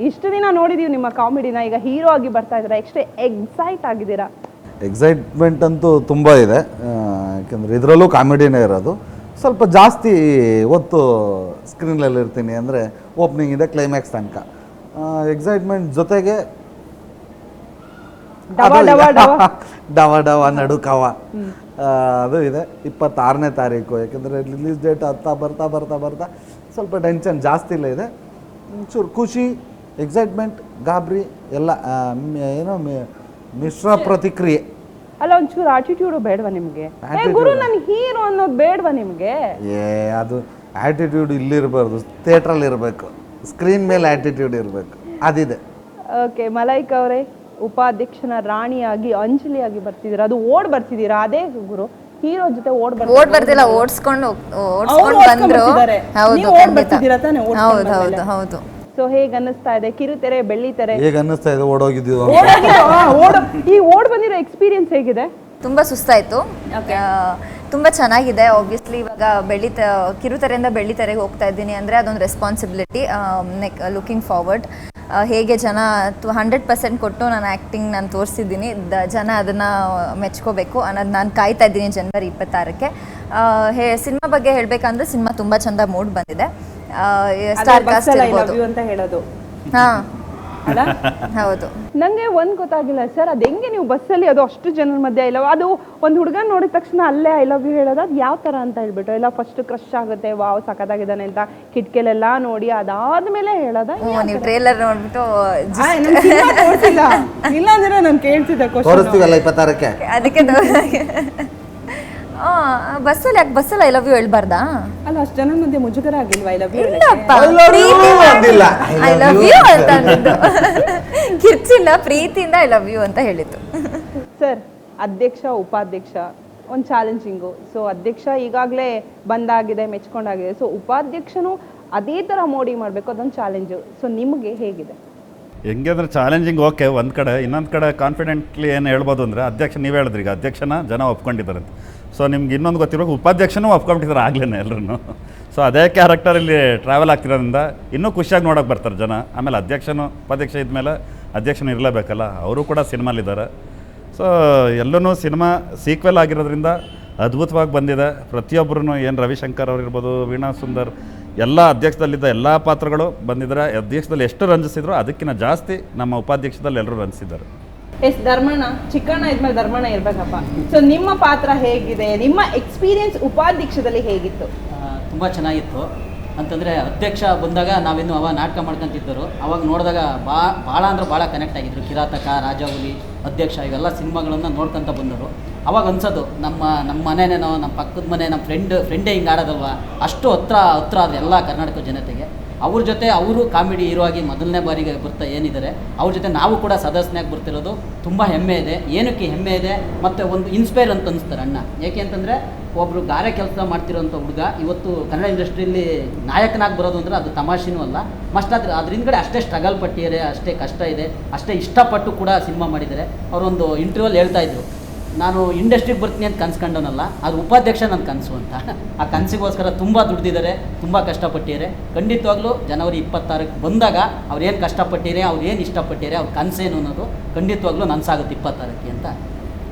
ಇಷ್ಟು ದಿನ ನೋಡಿದೀವಿ ನಿಮ್ಮ ಕಾಮಿಡಿನ, ಈಗ ಹೀರೋ ಆಗಿ ಬರ್ತಾ ಇದ್ದೀರಾ, ಎಕ್ಸ್ಟ್ರಾ ಎಕ್ಸೈಟ್ ಆಗಿದ್ದೀರಾ? ಎಕ್ಸೈಟ್ಮೆಂಟ್ ಅಂತೂ ತುಂಬ ಇದೆ, ಯಾಕೆಂದರೆ ಇದರಲ್ಲೂ ಕಾಮಿಡಿನೇ ಇರೋದು. ಸ್ವಲ್ಪ ಜಾಸ್ತಿ ಹೊತ್ತು ಸ್ಕ್ರೀನಲ್ಲಿ ಇರ್ತೀನಿ, ಅಂದರೆ ಓಪನಿಂಗ್ ಇದೆ ಕ್ಲೈಮ್ಯಾಕ್ಸ್ ತನಕ. ಎಕ್ಸೈಟ್ಮೆಂಟ್ ಜೊತೆಗೆ ಡವ ಡವ ನಡುಕವ ಅದು ಇದೆ. 26ನೇ ತಾರೀಕು, ಯಾಕೆಂದರೆ ರಿಲೀಸ್ ಡೇಟ್ ಬರ್ತಾ ಬರ್ತಾ ಬರ್ತಾ ಸ್ವಲ್ಪ ಟೆನ್ಷನ್ ಜಾಸ್ತಿ ಇದೆ. ಚೂರು ಖುಷಿ, ಎಕ್ಸೈಟ್ಮೆಂಟ್, ಗಾಬರಿ ಎಲ್ಲ ಏನೋ ಮಿಶ್ರ ಪ್ರತಿಕ್ರಿಯೆ. ಅಲ್ಲ, ಒಂಚೂರು ಆಟಿಟ್ಯೂಡು ಬೇಡವಾ ನಿಮಗೆ? ಗುರು ನನ್ನ ಹೀರೋ ಅನ್ನೋದು ಬೇಡವಾ ನಿಮಗೆ? ಅದು ಆಟಿಟ್ಯೂಡ್ ಇಲ್ಲಿರಬಾರ್ದು, ಥಿಯೇಟ್ರಲ್ಲಿ ಇರಬೇಕು, ಸ್ಕ್ರೀನ್ ಮೇಲೆ ಆಟಿಟ್ಯೂಡ್ ಇರಬೇಕು, ಅದಿದೆ. ಓಕೆ, ಮಲೈಕಾ ಅವರೇ, ಉಪಾಧ್ಯಕ್ಷನ ರಾಣಿಯಾಗಿ ಅಂಜಲಿಯಾಗಿ ಬರ್ತಿದ್ದೀರಾ, ಅದು ಓಡ್ ಬರ್ತಿದ್ದೀರಾ? ಅದೇ ಗುರು ಹೀರೋ ಜೊತೆ ಓಡ್ ಬರ್ತಿಲ್ಲ, ಓಡಿಸ್ಕೊಂಡು ಬಂದ್ರು. ಹೌದು. ಸೊ ಹೇಗೆ ಅನ್ನಿಸ್ತಾ ಇದೆ? ಕಿರುತೆರೆ, ಬೆಳ್ಳಿತೆರೆ ಹೇಗೆ ಅನ್ನಿಸ್ತಾ ಇದೆ? ಓಡೋಗಿದ್ದೀವಿ. ಈ ಓಡ್ ಬಂದಿರೋ ಎಕ್ಸ್ಪೀರಿಯನ್ಸ್ ಹೇಗಿದೆ? ತುಂಬ ಸುಸ್ತಾಯಿತು, ತುಂಬ ಚೆನ್ನಾಗಿದೆ. ಆಬ್ವಿಯಸ್ಲಿ ಇವಾಗ ಕಿರುತೆರೆಯಿಂದ ಬೆಳ್ಳಿತೆರೆಗೆ ಹೋಗ್ತಾ ಇದ್ದೀನಿ ಅಂದರೆ ಅದೊಂದು ರೆಸ್ಪಾನ್ಸಿಬಿಲಿಟಿ. ಲುಕಿಂಗ್ ಫಾರ್ವರ್ಡ್, ಹೇಗೆ ಜನ 100% ಕೊಟ್ಟು ನಾನು ಆ್ಯಕ್ಟಿಂಗ್ ನಾನು ತೋರಿಸಿದ್ದೀನಿ, ಜನ ಅದನ್ನು ಮೆಚ್ಕೋಬೇಕು ಅನ್ನೋದು ನಾನು ಕಾಯ್ತಾ ಇದ್ದೀನಿ ಜನವರಿ 26ಕ್ಕೆ. ಸಿನಿಮಾ ಬಗ್ಗೆ ಹೇಳಬೇಕಂದ್ರೆ ಸಿನಿಮಾ ತುಂಬ ಚೆಂದ ಮೂಡ್ ಬಂದಿದೆ. ಸ್ಟಾರ್ ಕಾಸ್ಟ್ ಅಂತ ಹೇಳೋದು. ಹಾಂ, ಹೌದು. ನಂಗೆ ಒಂದ್ ಗೊತ್ತಾಗಿಲ್ಲ ಸರ್, ಅದು ಹೆಂಗೆ ನೀವು ಬಸ್ಸಲ್ಲಿ ಅದು ಅಷ್ಟು ಜನರ ಮಧ್ಯೆ ಇಲ್ಲ, ಅದು ಒಂದು ಹುಡುಗನ ನೋಡಿದ ತಕ್ಷಣ ಅಲ್ಲೇ ಐ ಲವ್ ಯು ಹೇಳೋದು, ಅದು ಯಾವ ತರ ಅಂತ ಹೇಳ್ಬಿಟ್ಟು? ಇಲ್ಲ ಫಸ್ಟ್ ಕ್ರಶ್ ಆಗುತ್ತೆ, ವಾವ್ ಸಖತ್ತಾಗಿದ್ದಾನೆ ಅಂತ ಕಿಟಕಿಲೆಲ್ಲ ನೋಡಿ ಅದಾದ್ಮೇಲೆ ಹೇಳೋದ? ನೀವು ಟ್ರೇಲರ್ ನೋಡ್ಬಿಟ್ಟು ಇಲ್ಲ ಅಂದ್ರೆ ನಾನು ಕೇಳ್ತಿದ್ದೆ ತೋರಿಸ್ತೀವಲ್ಲ 26ಕ್ಕೆ, ಅದಕ್ಕೆ ಬಸ್ಸಲ್ಲಿ ಐ ಲವ್ ಯು ಹೇಳ್ಬಾರ್ದಾ? ಅಲ್ಲ, ಅಷ್ಟು ಜನ ಮಧ್ಯೆ ಮುಜುಗರ ಆಗಿಲ್ವಾ I love you? I love you ಅಂತ ಅಂದಿದ್ದು, ಕಿರ್ಚಿಲ್ಲ, ಪ್ರೀತಿಯಿಂದ ಐ ಲವ್ ಯು ಅಂತ ಹೇಳಿದ್ದು. ಸರ್, ಅಧ್ಯಕ್ಷ ಉಪಾಧ್ಯಕ್ಷ ಒಂದು ಚಾಲೆಂಜಿಂಗು. ಸೊ ಅಧ್ಯಕ್ಷ ಈಗಾಗಲೇ ಬಂದಾಗಿದೆ, ಮೆಚ್ಕೊಂಡಾಗಿದೆ. ಸೊ ಉಪಾಧ್ಯಕ್ಷನು ಅದೇ ಥರ ಮೋಡಿ ಮಾಡಬೇಕು, ಅದೊಂದು ಚಾಲೆಂಜು. ಸೊ ನಿಮಗೆ ಹೇಗಿದೆ? ಹೆಂಗೆ ಅಂದರೆ ಚಾಲೆಂಜಿಂಗ್ ಓಕೆ ಒಂದು ಕಡೆ, ಇನ್ನೊಂದು ಕಡೆ ಕಾನ್ಫಿಡೆಂಟ್ಲಿ ಏನು ಹೇಳ್ಬೋದು ಅಂದರೆ ಅಧ್ಯಕ್ಷ ನೀವೇ ಹೇಳಿದ್ರಿ, ಈಗ ಅಧ್ಯಕ್ಷನ ಜನ ಒಪ್ಕೊಂಡಿದ್ದಾರೆ ಅಂತ. ಸೊ ನಿಮ್ಗೆ ಇನ್ನೊಂದು ಗೊತ್ತಿರಬೇಕು, ಉಪಾಧ್ಯಕ್ಷನೂ ಒಪ್ಕೊಂಡಿದ್ದಾರೆ ಆಗ್ಲೇ ಎಲ್ಲರೂ. ಸೊ ಅದೇ ಕ್ಯಾರೆಕ್ಟರ್ ಇಲ್ಲಿ ಟ್ರಾವೆಲ್ ಆಗ್ತಿರೋದ್ರಿಂದ ಇನ್ನೂ ಖುಷಿಯಾಗಿ ನೋಡೋಕೆ ಬರ್ತಾರೆ ಜನ. ಆಮೇಲೆ ಅಧ್ಯಕ್ಷನು ಉಪಾಧ್ಯಕ್ಷ ಇದ್ಮೇಲೆ ಅಧ್ಯಕ್ಷನು ಇರಲೇಬೇಕಲ್ಲ, ಅವರು ಕೂಡ ಸಿನಿಮಾಲಿದ್ದಾರೆ. ಸೊ ಎಲ್ಲೂ ಸಿನಿಮಾ ಸೀಕ್ವೆಲ್ ಆಗಿರೋದ್ರಿಂದ ಅದ್ಭುತವಾಗಿ ಬಂದಿದೆ. ಪ್ರತಿಯೊಬ್ಬರೂ ಏನು ರವಿಶಂಕರ್ ಅವ್ರು ಇರ್ಬೋದು, ವೀಣಾ ಸುಂದರ್, ಎಲ್ಲ ಅಧ್ಯಕ್ಷದಲ್ಲಿದ್ದ ಎಲ್ಲ ಪಾತ್ರಗಳು ಬಂದಿದ್ದಾರೆ. ಅಧ್ಯಕ್ಷದಲ್ಲಿ ಎಷ್ಟು ರಂಜಿಸಿದ್ರು ಅದಕ್ಕಿಂತ ಜಾಸ್ತಿ ನಮ್ಮ ಉಪಾಧ್ಯಕ್ಷದಲ್ಲಿ ಎಲ್ಲರೂ ರಂಜಿಸಿದ್ದಾರೆ. ಎಸ್ ಧರ್ಮಣ್ಣ, ಚಿಕ್ಕಣ್ಣ ಇದ್ಮೇಲೆ ಧರ್ಮಣ್ಣ ಇರ್ಬೇಕಪ್ಪ. ಸೊ ನಿಮ್ಮ ಪಾತ್ರ ಹೇಗಿದೆ? ನಿಮ್ಮ ಎಕ್ಸ್ಪೀರಿಯನ್ಸ್ ಉಪಾಧ್ಯಕ್ಷದಲ್ಲಿ ಹೇಗಿತ್ತು? ತುಂಬ ಚೆನ್ನಾಗಿತ್ತು. ಅಂತಂದರೆ ಅಧ್ಯಕ್ಷ ಬಂದಾಗ ನಾವಿನ್ನು ನಾಟಕ ಮಾಡ್ಕೊತಿದ್ದರು, ಅವಾಗ ನೋಡಿದಾಗ ಭಾಳ ಅಂದ್ರೆ ಭಾಳ ಕನೆಕ್ಟ್ ಆಗಿದ್ರು. ಕಿರಾತಕ, ರಾಜಾಹುಲಿ, ಅಧ್ಯಕ್ಷ ಇವೆಲ್ಲ ಸಿನಿಮಾಗಳನ್ನು ನೋಡ್ಕೊತ ಬಂದರು. ಅವಾಗ ಅನ್ಸೋದು ನಮ್ಮ ಮನೆನೇನೋ, ನಮ್ಮ ಪಕ್ಕದ ಮನೆ, ನಮ್ಮ ಫ್ರೆಂಡೇ ಹಿಂಗೆ ಆಡೋದಲ್ವ, ಅಷ್ಟು ಹತ್ರ ಅದು ಎಲ್ಲ ಕರ್ನಾಟಕ ಜನತೆಗೆ. ಅವ್ರ ಜೊತೆ ಅವರು ಕಾಮಿಡಿ ಹೀರೋ ಆಗಿ ಮೊದಲನೇ ಬಾರಿಗೆ ಬರ್ತಾ ಏನಿದ್ದಾರೆ, ಅವ್ರ ಜೊತೆ ನಾವು ಕೂಡ ಸದಸ್ಯನಾಗಿ ಬರ್ತಿರೋದು ತುಂಬ ಹೆಮ್ಮೆ ಇದೆ. ಏನಕ್ಕೆ ಹೆಮ್ಮೆ ಇದೆ ಮತ್ತು ಒಂದು ಇನ್ಸ್ಪೈರ್ ಅಂತ ಅನಿಸ್ತಾರೆ ಅಣ್ಣ. ಏಕೆ ಅಂತಂದರೆ ಒಬ್ಬರು ಗಾರೆ ಕೆಲಸ ಮಾಡ್ತಿರೋಂಥ ಹುಡುಗ ಇವತ್ತು ಕನ್ನಡ ಇಂಡಸ್ಟ್ರಿಯಲ್ಲಿ ನಾಯಕನಾಗಿ ಬರೋದು ಅಂದರೆ ಅದು ತಮಾಷೆನೂ ಅಲ್ಲ. ಅದ್ರ ಹಿಂದ್ಗಡೆ ಅಷ್ಟೇ ಸ್ಟ್ರಗಲ್ ಪಟ್ಟಿದ್ದಾರೆ, ಅಷ್ಟೇ ಕಷ್ಟ ಇದೆ, ಅಷ್ಟೇ ಇಷ್ಟಪಟ್ಟು ಕೂಡ ಸಿನಿಮಾ ಮಾಡಿದ್ದಾರೆ. ಅವರೊಂದು ಇಂಟರ್ವ್ಯೂಲ್ಲಿ ಹೇಳ್ತಾಯಿದ್ರು, ನಾನು ಇಂಡಸ್ಟ್ರಿಗೆ ಬರ್ತೀನಿ ಅಂತ ಕನ್ಸ್ಕೊಂಡವನಲ್ಲ, ಅದು ಉಪಾಧ್ಯಕ್ಷ ನನ್ನ ಕನಸು ಅಂತ. ಆ ಕನಸಿಗೋಸ್ಕರ ತುಂಬ ದುಡ್ದಿದ್ದಾರೆ, ತುಂಬ ಕಷ್ಟಪಟ್ಟಿದ್ದಾರೆ. ಖಂಡಿತವಾಗ್ಲೂ ಜನವರಿ 26ಕ್ಕೆ ಬಂದಾಗ ಅವ್ರು ಏನು ಕಷ್ಟಪಟ್ಟಿದ್ದಾರೆ, ಅವ್ರು ಏನು ಇಷ್ಟಪಟ್ಟಿದ್ದಾರೆ, ಅವ್ರ ಕನಸೇನು ಅನ್ನೋದು ಖಂಡಿತವಾಗ್ಲೂ ನನಸಾಗುತ್ತೆ 26ಕ್ಕೆ ಅಂತ